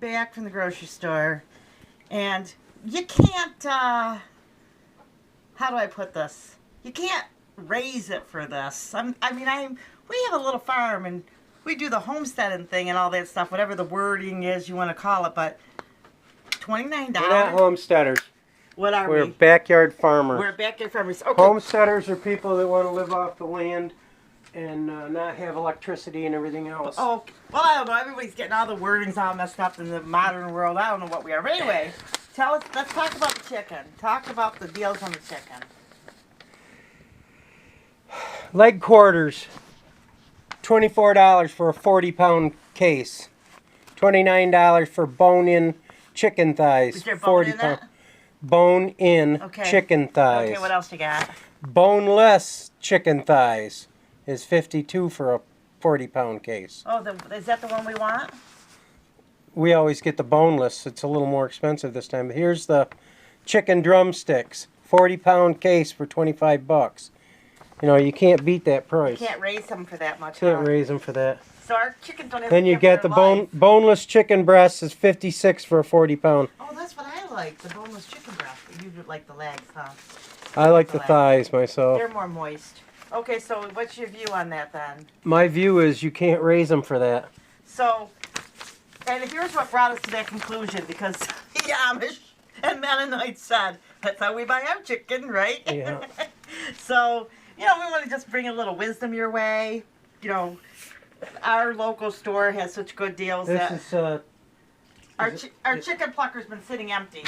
back from the grocery store, and you can't, how do I put this? You can't raise it for this. We have a little farm, and we do the homesteading thing and all that stuff, whatever the wording is you want to call it, but $29. We're not homesteaders. What are We're we? backyard farmers. We're backyard farmers. Okay. Homesteaders are people that want to live off the land and not have electricity and everything else. Oh, well, I don't know. Everybody's getting all the wordings all messed up in the modern world. I don't know what we are. But anyway, let's talk about the chicken. Talk about the deals on the chicken. Leg quarters, $24 for a 40-pound case. $29 for bone-in chicken thighs. Is there bone in it? Bone-in Okay. chicken thighs. Okay, what else you got? Boneless chicken thighs is $52 for a 40-pound case. Oh, is that the one we want? We always get the boneless. It's a little more expensive this time. But here's the chicken drumsticks, 40-pound case for $25. You know, you can't beat that price. You can't raise them for that much. Can't raise them for that. So our chickens don't have Then to you give get their the life. boneless chicken breasts is $56 for a 40-pound. Oh, that's what I like, the boneless chicken breast. You do like the legs, huh? I like the legs. thighs myself. They're more moist. Okay, so what's your view on that then? My view is you can't raise them for that. So, and here's what brought us to that conclusion, because the Amish and Mennonites said, that's how we buy our chicken, right? Yeah. So, you know, we want to just bring a little wisdom your way. You know, our local store has such good deals This that is our chicken plucker's been sitting empty.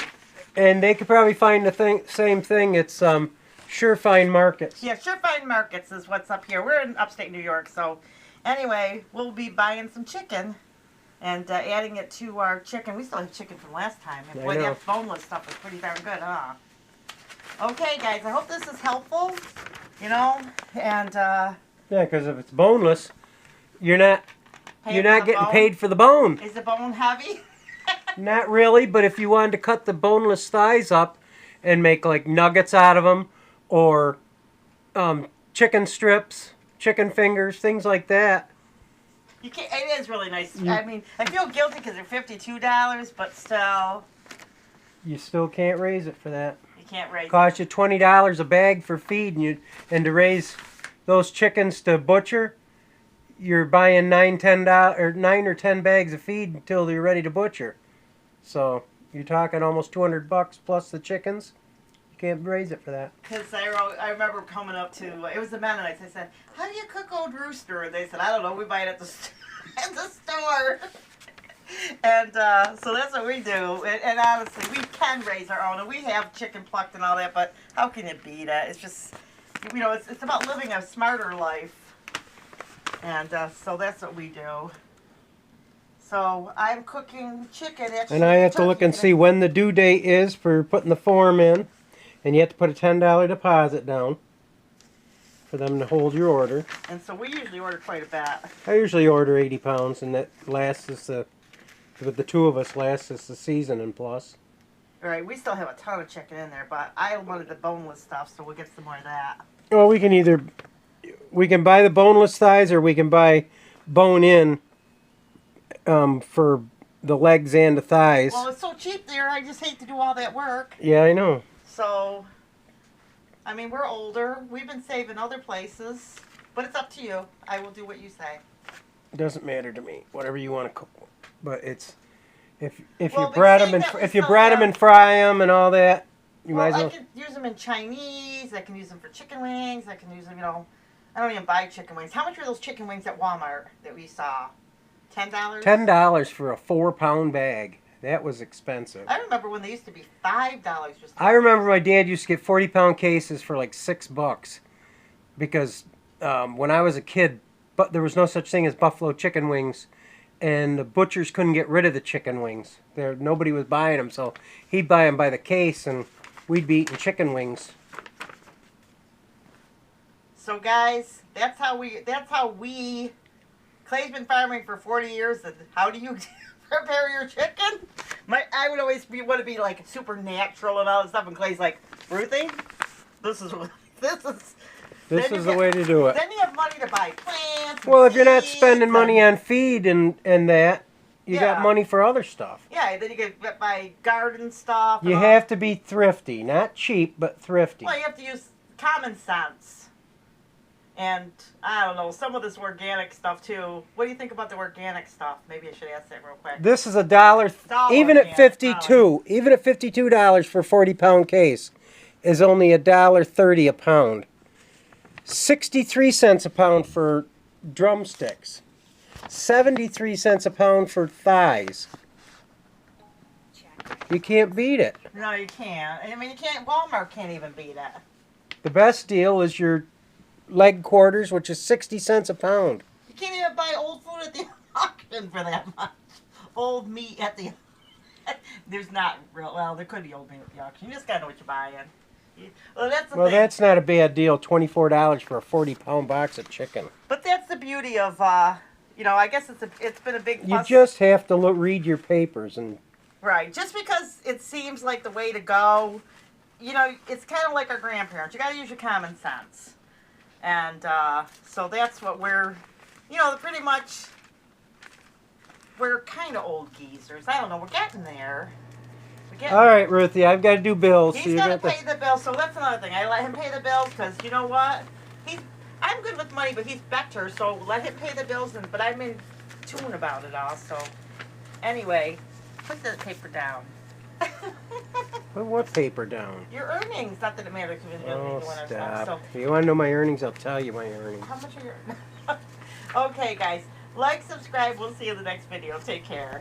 and they could probably find the same thing. It's Surefine Markets. Yeah, Surefine Markets is what's up here. We're in upstate New York, so anyway, we'll be buying some chicken and adding it to our chicken. We still have chicken from last time. And I boy, know. that boneless stuff is pretty darn good, huh? Okay, guys, I hope this is helpful, you know, and Yeah, because if it's boneless, you're not paying for getting the bone. paid for the bone. Is the bone heavy? Not really, but if you wanted to cut the boneless thighs up and make like nuggets out of them, or chicken strips, chicken fingers, things like that. You can't. It is really nice. I mean, I feel guilty because they're $52, but still, You still can't raise it for that. you can't raise. Cost you $20 a bag for feed, and to raise those chickens to butcher, you're buying $9 or 10 bags of feed until they're ready to butcher. So you're talking almost $200 plus the chickens. You can't raise it for that. Because I remember coming up to, it was the Mennonites. I said, how do you cook Old Rooster? And they said, I don't know, we buy it at the, at the store. And so that's what we do. And honestly, we can raise our own. And we have chicken plucked and all that, but how can you beat it? It's just, you know, it's about living a smarter life. And so that's what we do. So I'm cooking chicken. Actually, And I have to look and see when the due date is for putting the form in. And you have to put a $10 deposit down for them to hold your order. And so we usually order quite a bit. I usually order 80 pounds, and that lasts us with the two of us, lasts us the season and plus. All right, we still have a ton of chicken in there, but I wanted the boneless stuff, so we'll get some more of that. Well, we can buy the boneless thighs, or we can buy bone-in for the legs and the thighs. Well, it's so cheap there, I just hate to do all that work. Yeah, I know. So, I mean, we're older. We've been saving other places, but it's up to you. I will do what you say. It doesn't matter to me. Whatever you want to cook, but it's if Well, you bread them being and that we if you still bread them have- and fry them and all that, you might as I well. can use them in Chinese. I can use them for chicken wings. I can use them, you know. I don't even buy chicken wings. How much were those chicken wings at Walmart that we saw? $10? $10 for a 4-pound bag. That was expensive. I remember when they used to be $5 just. I remember my dad used to get 40-pound cases for like $6 because when I was a kid, but there was no such thing as buffalo chicken wings, and the butchers couldn't get rid of the chicken wings. Nobody was buying them, so he'd buy them by the case, and we'd be eating chicken wings. So guys, that's how we. Clay's been farming for 40 years, and how do you prepare your chicken? I would always want to be like super natural and all this stuff, and Clay's like, Ruthie, this is This is the way to do it. Then you have money to buy plants. And Well, if you're not seeds spending money on feed and that, you got money for other stuff. Yeah, then you get buy garden stuff. You have to be thrifty, not cheap, but thrifty. Well, you have to use common sense. And I don't know, some of this organic stuff too. What do you think about the organic stuff? Maybe I should ask that real quick. This is $1, even at $52 for 40-pound case, is only $1.30 a pound. 63 cents a pound for drumsticks. 73 cents a pound for thighs. You can't beat it. No, you can't. I mean, you can't. Walmart can't even beat it. The best deal is your leg quarters, which is 60 cents a pound. You can't even buy old food at the auction for that much. Old meat at the. There's not real. Well, there could be old meat at the auction. You just gotta know what you're buying. Well, that's the thing. That's not a bad deal. $24 for a 40-pound box of chicken. But that's the beauty of, you know, I guess it's been a big You fuss. just have to read your papers and. Right. Just because it seems like the way to go, you know, it's kind of like our grandparents. You got to use your common sense. And so that's what we're, you know, pretty much, we're kind of old geezers. I don't know. We're getting there. All right, Ruthie, I've got to do bills. He's got to pay the bills, so that's another thing. I let him pay the bills because, you know what? I'm good with money, but he's better, so let him pay the bills. But I'm in tune about it all, so. Anyway, put the paper down. Put what paper down? Your earnings. Not that it matters if you're doing our stuff. So. If you want to know my earnings, I'll tell you my earnings. How much are your... Okay, guys. Like, subscribe. We'll see you in the next video. Take care.